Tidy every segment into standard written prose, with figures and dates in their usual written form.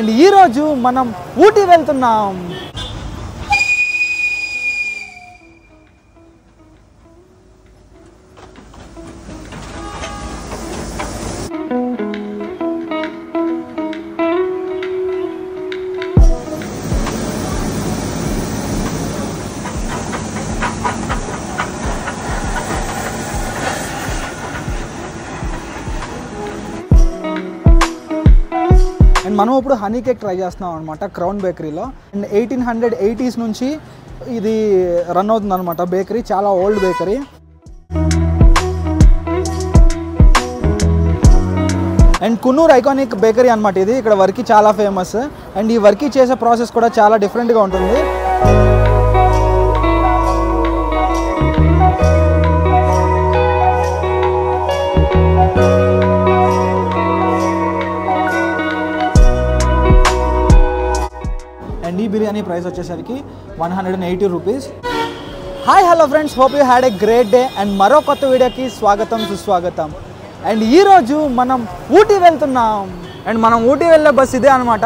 And ఈరోజు మనం ఊటీ వెళ్తున్నాం. అండ్ మనం ఇప్పుడు హనీ కేక్ ట్రై చేస్తున్నాం అనమాట క్రౌన్ బేకరీలో. అండ్ 1880s నుంచి ఇది రన్ అవుతుంది అనమాట బేకరీ, చాలా old bakery. And Coonoor iconic bakery అనమాట ఇది. ఇక్కడ వర్కీ చాలా ఫేమస్. అండ్ ఈ వర్కీ చేసే ప్రాసెస్ కూడా చాలా డిఫరెంట్గా ఉంటుంది. అండ్ ఈ బిర్యానీ ప్రైస్ వచ్చేసరికి 180 rupees. Hi hello friends, hope you had a great day. And మరో కొత్త వీడియోకి స్వాగతం సుస్వాగతం. అండ్ ఈరోజు మనం ఊటీ వెళ్తున్నాం. అండ్ మనం ఊటీ వెళ్ళే బస్ ఇదే అనమాట.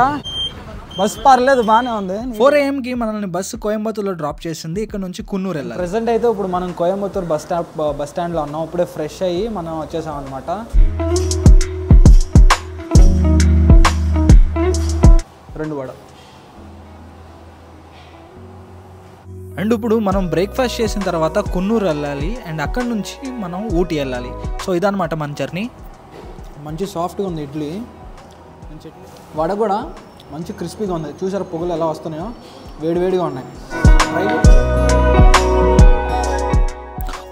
బస్ పర్లేదు, బాగానే ఉంది. 4 AM మనల్ని బస్సు కోయంబత్తూర్లో డ్రాప్ చేసింది. ఇక్కడ నుంచి కున్నూరు వెళ్ళాలి. ప్రెసెంట్ అయితే ఇప్పుడు మనం కోయంబత్తూర్ బస్ స్టాండ్లో ఉన్నాం. ఇప్పుడే ఫ్రెష్ అయ్యి మనం వచ్చేసాం అనమాట. రెండు వడ. అండ్ ఇప్పుడు మనం బ్రేక్ఫాస్ట్ చేసిన తర్వాత కున్నూరు వెళ్ళాలి. అండ్ అక్కడ నుంచి మనం ఊటీ వెళ్ళాలి. సో ఇదన్నమాట మన జర్నీ. మంచి సాఫ్ట్గా ఉంది ఇడ్లీ. వడ కూడా మంచి క్రిస్పీగా ఉంది. చూసారా పొగలు ఎలా వస్తున్నాయో, వేడివేడిగా ఉన్నాయి.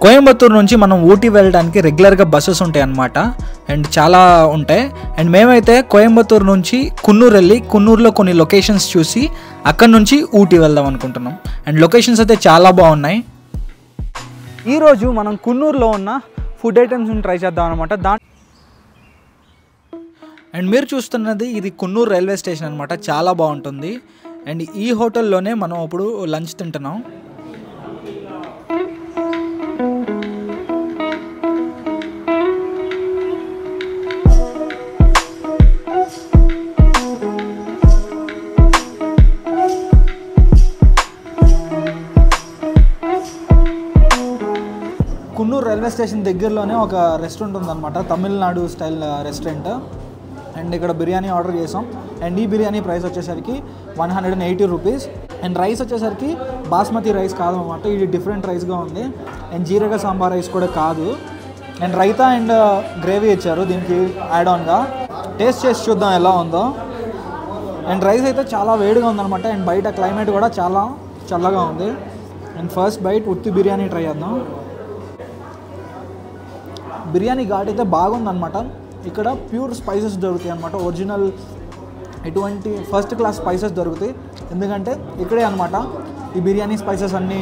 కోయంబత్తూరు నుంచి మనం ఊటీ వెళ్ళడానికి రెగ్యులర్గా బస్సెస్ ఉంటాయి అన్నమాట. అండ్ చాలా ఉంటాయి. అండ్ మేమైతే కోయంబత్తూరు నుంచి కున్నూరు వెళ్ళి కున్నూరులో కొన్ని లొకేషన్స్ చూసి అక్కడ నుంచి ఊటీ వెళ్దాం అనుకుంటున్నాం. అండ్ లొకేషన్స్ అయితే చాలా బాగున్నాయి. ఈరోజు మనం కున్నూరులో ఉన్న ఫుడ్ ఐటమ్స్ని ట్రై చేద్దాం అనమాట. అండ్ మీరు చూస్తున్నది ఇది కున్నూరు రైల్వే స్టేషన్ అనమాట. చాలా బాగుంటుంది. అండ్ ఈ హోటల్లోనే మనం ఇప్పుడు లంచ్ తింటున్నాం. కున్నూరు రైల్వే స్టేషన్ దగ్గరలోనే ఒక రెస్టారెంట్ ఉందన్నమాట, తమిళనాడు స్టైల్ రెస్టారెంట్. అండ్ ఇక్కడ బిర్యానీ ఆర్డర్ చేసాం. అండ్ ఈ బిర్యానీ ప్రైస్ వచ్చేసరికి 180 రూపీస్. అండ్ రైస్ వచ్చేసరికి బాస్మతి రైస్ కాదన్నమాట, ఇది డిఫరెంట్ రైస్గా ఉంది. అండ్ జీరగా సాంబార్ రైస్ కూడా కాదు. అండ్ రైతా అండ్ గ్రేవీ ఇచ్చారు దీనికి యాడ్ ఆన్గా. టేస్ట్ చేసి చూద్దాం ఎలా ఉందో. అండ్ రైస్ అయితే చాలా వేడిగా ఉందన్నమాట. అండ్ బయట క్లైమేట్ కూడా చాలా చల్లగా ఉంది. అండ్ ఫస్ట్ బైట్ ఉత్తి బిర్యానీ ట్రై చేద్దాం. బిర్యానీ ఘాట్ అయితే బాగుందన్నమాట. ఇక్కడ ప్యూర్ స్పైసెస్ దొరుకుతాయి అన్నమాట. ఒరిజినల్ ఎటువంటి ఫస్ట్ క్లాస్ స్పైసెస్ దొరుకుతాయి. ఎందుకంటే ఇక్కడే అనమాట ఈ బిర్యానీ స్పైసెస్ అన్నీ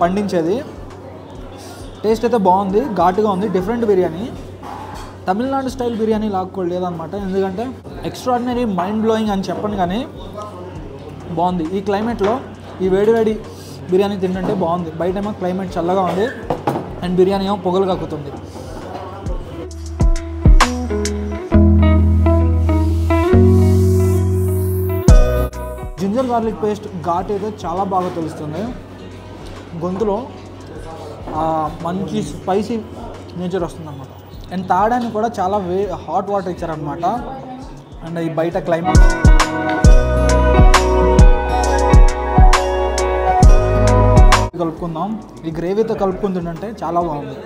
పండించేది. టేస్ట్ అయితే బాగుంది, ఘాటుగా ఉంది. డిఫరెంట్ బిర్యానీ, తమిళనాడు స్టైల్ బిర్యానీ లాక్కోలేదన్నమాట. ఎందుకంటే ఎక్స్ట్రాడినరీ మైండ్ బ్లోయింగ్ అని చెప్పను కానీ బాగుంది. ఈ క్లైమేట్లో ఈ వేడివేడి బిర్యానీ తింటుంటే బాగుంది. బయట ఏమో క్లైమేట్ చల్లగా ఉంది అండ్ బిర్యానీ ఏమో పొగలు కక్కుతుంది. జింజర్ గార్లిక్ పేస్ట్ ఘాట్ అయితే చాలా బాగా తెలుస్తుంది. గొంతులో మంచి స్పైసీ నేచర్ వస్తుంది అనమాట. అండ్ తాగడానికి కూడా చాలా హాట్ వాటర్ ఇచ్చారనమాట. అండ్ ఈ బయట క్లైమేట్ కలుపుకుందాం. ఈ గ్రేవీతో కలుపుకుంటుంటే చాలా బాగుంది.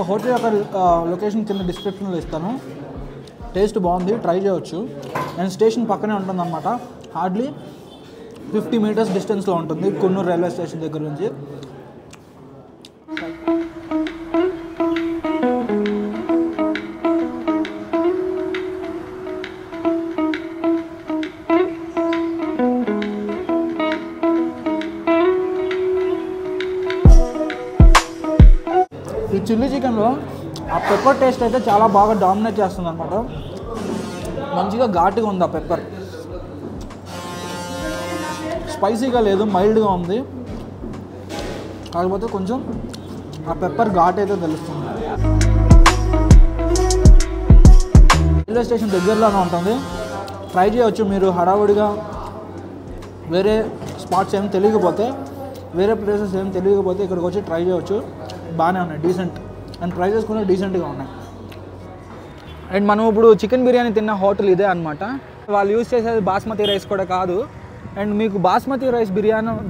హోటల్ యొక్క లొకేషన్ కింద డిస్క్రిప్షన్లో ఇస్తాను. టేస్ట్ బాగుంది, ట్రై చేయవచ్చు. అండ్ స్టేషన్ పక్కనే ఉంటుందన్నమాట. హార్డ్లీ 50 మీటర్స్ డిస్టెన్స్లో ఉంటుంది కున్నూరు రైల్వే స్టేషన్ దగ్గర నుంచి. ఈ చిల్లీ చికెన్లో ఆ పెప్పర్ టేస్ట్ అయితే చాలా బాగా డామినేట్ చేస్తుంది అనమాట. మంచిగా ఘాటుగా ఉంది ఆ పెప్పర్. స్పైసీగా లేదు, మైల్డ్గా ఉంది. కాకపోతే కొంచెం ఆ పెప్పర్ ఘాట్ అయితే తెలుస్తుంది. రైల్వే స్టేషన్ దగ్గరలోనే ఉంటుంది, ట్రై చేయవచ్చు మీరు. హడావుడిగా వేరే స్పాట్స్ ఏం తెలియకపోతే, వేరే ప్లేసెస్ ఏం తెలియకపోతే ఇక్కడికి వచ్చి ట్రై చేయవచ్చు. బాగానే ఉన్నాయి, డీసెంట్, అండ్ ప్రైజెస్ కూడా డీసెంట్గా ఉన్నాయి. అండ్ మనం ఇప్పుడు చికెన్ బిర్యానీ తిన్న హోటల్ ఇదే అనమాట. వాళ్ళు యూజ్ చేసేది బాస్మతి రైస్ కూడా కాదు. అండ్ మీకు బాస్మతి రైస్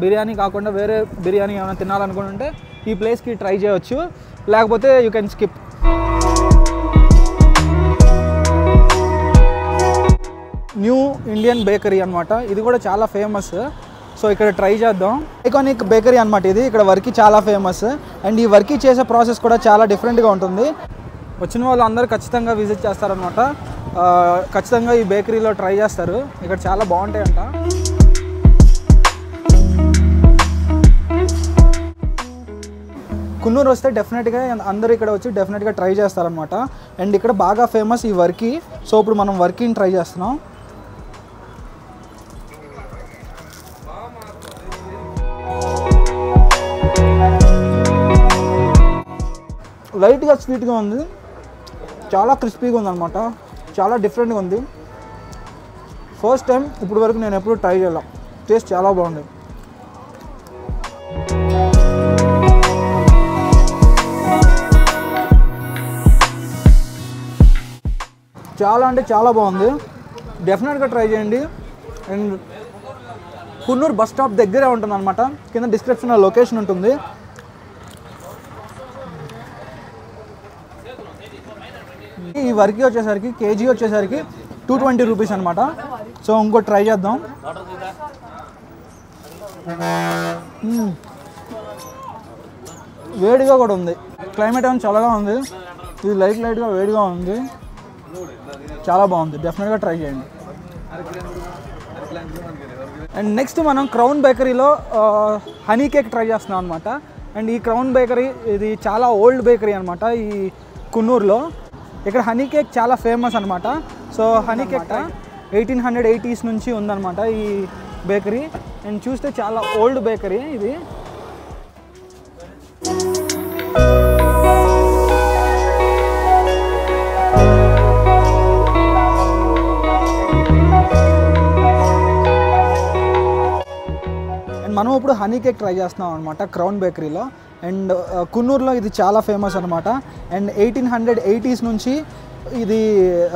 బిర్యానీ కాకుండా వేరే బిర్యానీ ఏమైనా తినాలనుకుంటే ఈ ప్లేస్కి ట్రై చేయవచ్చు, లేకపోతే you can skip. New Indian bakery అనమాట, ఇది కూడా చాలా ఫేమస్. సో ఇక్కడ ట్రై చేద్దాం. ఐకానిక్ బేకరీ అనమాట ఇది. ఇక్కడ వర్కీ చాలా ఫేమస్, అండ్ ఈ వర్కీ చేసే ప్రాసెస్ కూడా చాలా డిఫరెంట్గా ఉంటుంది. వచ్చిన వాళ్ళు అందరూ ఖచ్చితంగా విజిట్ చేస్తారనమాట. ఖచ్చితంగా ఈ బేకరీలో ట్రై చేస్తారు. ఇక్కడ చాలా బాగుంటాయంట. కున్నూరు వస్తే డెఫినెట్గా అందరూ ఇక్కడ వచ్చి డెఫినెట్గా ట్రై చేస్తారనమాట. అండ్ ఇక్కడ బాగా ఫేమస్ ఈ వర్కీ. సో ఇప్పుడు మనం వర్కీని ట్రై చేస్తున్నాం. లైట్గా స్వీట్గా ఉంది, చాలా క్రిస్పీగా ఉందన్నమాట, చాలా డిఫరెంట్గా ఉంది. ఫస్ట్ టైం ఇప్పుడు వరకు నేను ఎప్పుడు ట్రై చేయాలి. టేస్ట్ చాలా బాగుంది. చాలా అంటే చాలా బాగుంది, డెఫినెట్గా ట్రై చేయండి. అండ్ కున్నూరు బస్ స్టాప్ దగ్గరే ఉంటుంది అనమాట. కింద డిస్క్రిప్షన్లో లొకేషన్ ఉంటుంది. ఈ వర్కీ వచ్చేసరికి కేజీ వచ్చేసరికి 220 రూపీస్ అనమాట. సో ఇంకోటి ట్రై చేద్దాం. వేడిగా కూడా ఉంది, క్లైమేట్ ఏమైనా చల్లగా ఉంది, ఇది లైట్గా వేడిగా ఉంది, చాలా బాగుంది. డెఫినెట్గా ట్రై చేయండి. అండ్ నెక్స్ట్ మనం క్రౌన్ బేకరీలో హనీ కేక్ ట్రై చేస్తున్నాం అనమాట. అండ్ ఈ క్రౌన్ బేకరీ ఇది చాలా ఓల్డ్ బేకరీ అనమాట ఈ కున్నూరులో. ఇక్కడ హనీ కేక్ చాలా ఫేమస్ అనమాట. సో హనీ కేక్ 1880s నుంచి ఉందన్నమాట ఈ బేకరీ. అండ్ చూస్తే చాలా ఓల్డ్ బేకరీ ఇది. అండ్ మనం ఇప్పుడు హనీ కేక్ ట్రై చేస్తున్నాం అనమాట క్రౌన్ బేకరీలో. అండ్ కున్నూరులో ఇది చాలా ఫేమస్ అనమాట. అండ్ 1880s నుంచి ఇది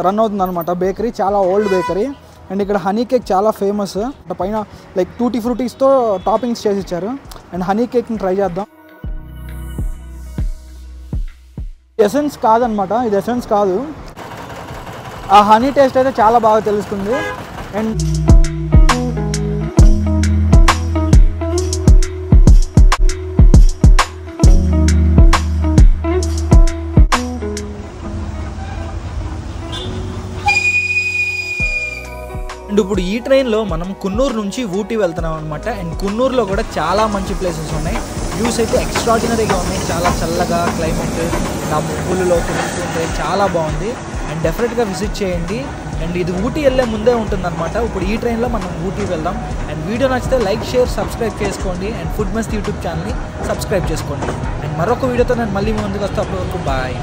రన్ అవుతుంది అనమాట బేకరీ, చాలా ఓల్డ్ బేకరీ. అండ్ ఇక్కడ హనీ కేక్ చాలా ఫేమస్. పైన లైక్ టూటీ ఫ్రూటీస్తో టాపింగ్స్ చేసి ఇచ్చారు. అండ్ హనీ కేక్ని ట్రై చేద్దాం. ఎసెన్స్ కాదనమాట, ఇది ఎసెన్స్ కాదు. ఆ హనీ టేస్ట్ అయితే చాలా బాగా తెలుస్తుంది. అండ్ అండ్ ఇప్పుడు ఈ ట్రైన్లో మనం కున్నూరు నుంచి ఊటీ వెళ్తున్నాం అనమాట. అండ్ కున్నూరులో కూడా చాలా మంచి ప్లేసెస్ ఉన్నాయి. వ్యూస్ అయితే ఎక్స్ట్రాడినరీగా ఉన్నాయి, చాలా చల్లగా క్లైమేట్, నా ముగ్గులలో తిరుగుతుంటే చాలా బాగుంది. అండ్ డెఫినెట్గా విజిట్ చేయండి. అండ్ ఇది ఊటీ వెళ్ళే ముందే ఉంటుందన్నమాట. ఇప్పుడు ఈ ట్రైన్లో మనం ఊటీ వెళ్దాం. అండ్ వీడియో నచ్చితే లైక్, షేర్, సబ్స్క్రైబ్ చేసుకోండి. అండ్ ఫుడ్ మస్త్ యూట్యూబ్ ఛానల్ని సబ్స్క్రైబ్ చేసుకోండి. అండ్ మరొక వీడియోతో నేను మళ్ళీ ముందుకు వస్తే అప్పటి వరకు బాయ్.